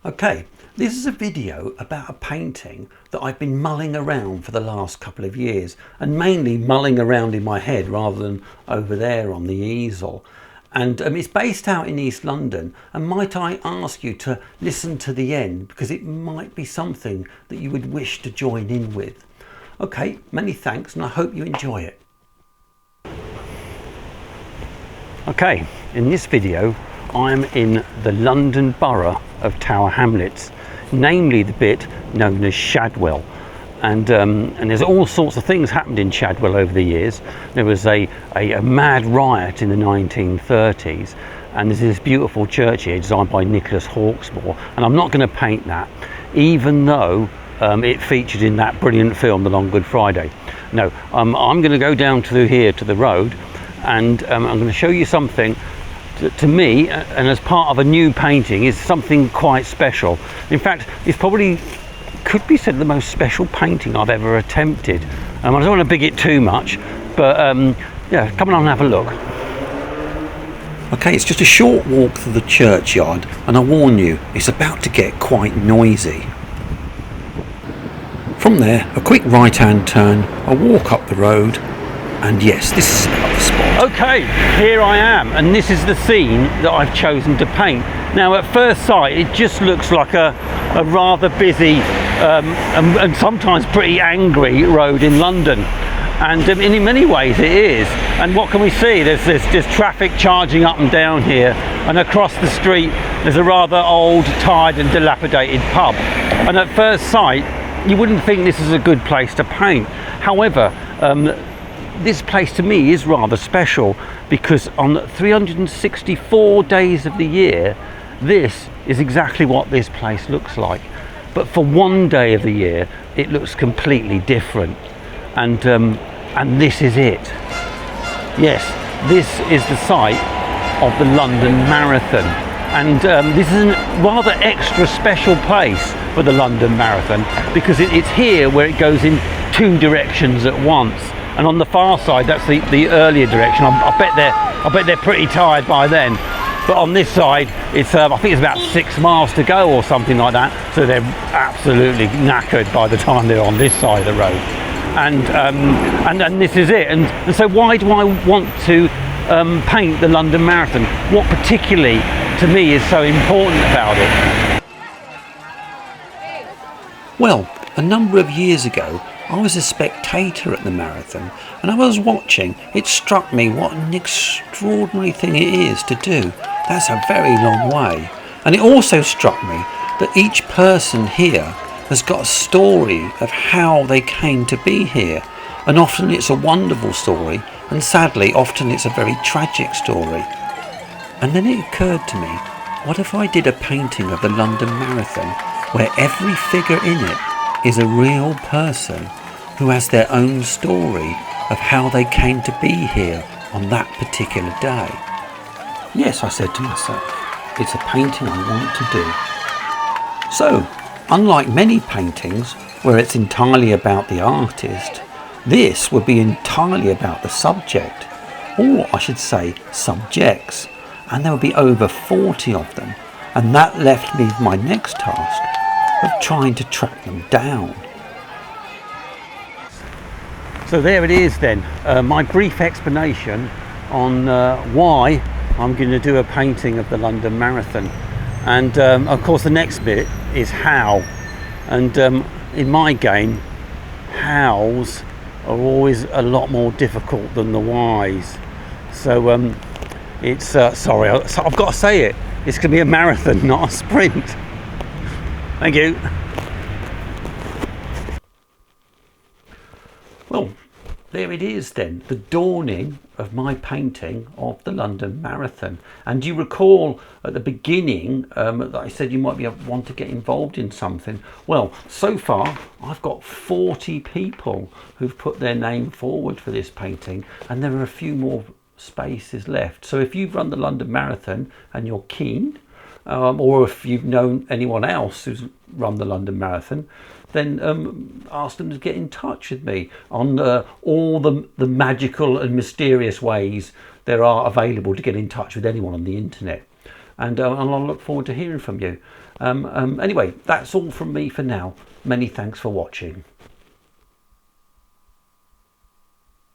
Okay, this is a video about a painting that I've been mulling around for the last couple of years, and mainly mulling around in my head rather than over there on the easel. And it's based out in East London, and might I ask you to listen to the end, because it might be something that you would wish to join in with. Okay, many thanks, and I hope you enjoy it. Okay, in this video I'm in the London Borough of Tower Hamlets, namely the bit known as Shadwell. And there's all sorts of things happened in Shadwell over the years. There was a mad riot in the 1930s, and there's this beautiful church here designed by Nicholas Hawksmoor, and I'm not going to paint that, even though it featured in that brilliant film The Long Good Friday. No, I'm going to go down through here to the road, and I'm going to show you something to me, and as part of a new painting, is something quite special. In fact, it's probably could be said the most special painting I've ever attempted. I don't want to big it too much, but yeah, come along and have a look. Okay, it's just a short walk through the churchyard, and I warn you, it's about to get quite noisy. From there, a quick right-hand turn, a walk up the road, and yes, this is about the spot. Okay, here I am, and this is the scene that I've chosen to paint. Now, at first sight, it just looks like a rather busy and sometimes pretty angry road in London, and in many ways it is. And what can we see? There's traffic charging up and down here, and across the street there's a rather old, tired and dilapidated pub. And at first sight, you wouldn't think this is a good place to paint. However, this place to me is rather special, because on 364 days of the year, this is exactly what this place looks like. But for one day of the year, it looks completely different. And this is it. Yes, this is the site of the London Marathon. And this is a rather extra special place for the London Marathon, because it's here where it goes in two directions at once. And on the far side, that's the earlier direction. I bet they're pretty tired by then. But on this side, it's I think it's about 6 miles to go or something like that. So they're absolutely knackered by the time they're on this side of the road. And this is it. And so why do I want to paint the London Marathon? What particularly to me is so important about it? Well, a number of years ago, I was a spectator at the marathon, and I was watching. It struck me what an extraordinary thing it is to do. That's a very long way. And it also struck me that each person here has got a story of how they came to be here. And often it's a wonderful story, and sadly often it's a very tragic story. And then it occurred to me, what if I did a painting of the London Marathon where every figure in it is a real person who has their own story of how they came to be here on that particular day? Yes, I said to myself, it's a painting I want to do. So, unlike many paintings where it's entirely about the artist, this would be entirely about the subject, or I should say subjects, and there would be over 40 of them, and that left me with my next task of trying to track them down. So there it is then, my brief explanation on why I'm going to do a painting of the London Marathon. And of course the next bit is how. And in my game, hows are always a lot more difficult than the whys. So it's, sorry, I've got to say it, it's going to be a marathon, not a sprint. Thank you. Well, there it is then, the dawning of my painting of the London Marathon. And you recall at the beginning that I said you might want to get involved in something. Well, so far I've got 40 people who've put their name forward for this painting, and there are a few more spaces left. So if you've run the London Marathon and you're keen, or if you've known anyone else who's run the London Marathon, then ask them to get in touch with me on all the magical and mysterious ways there are available to get in touch with anyone on the internet. And I'll look forward to hearing from you. Anyway, that's all from me for now. Many thanks for watching.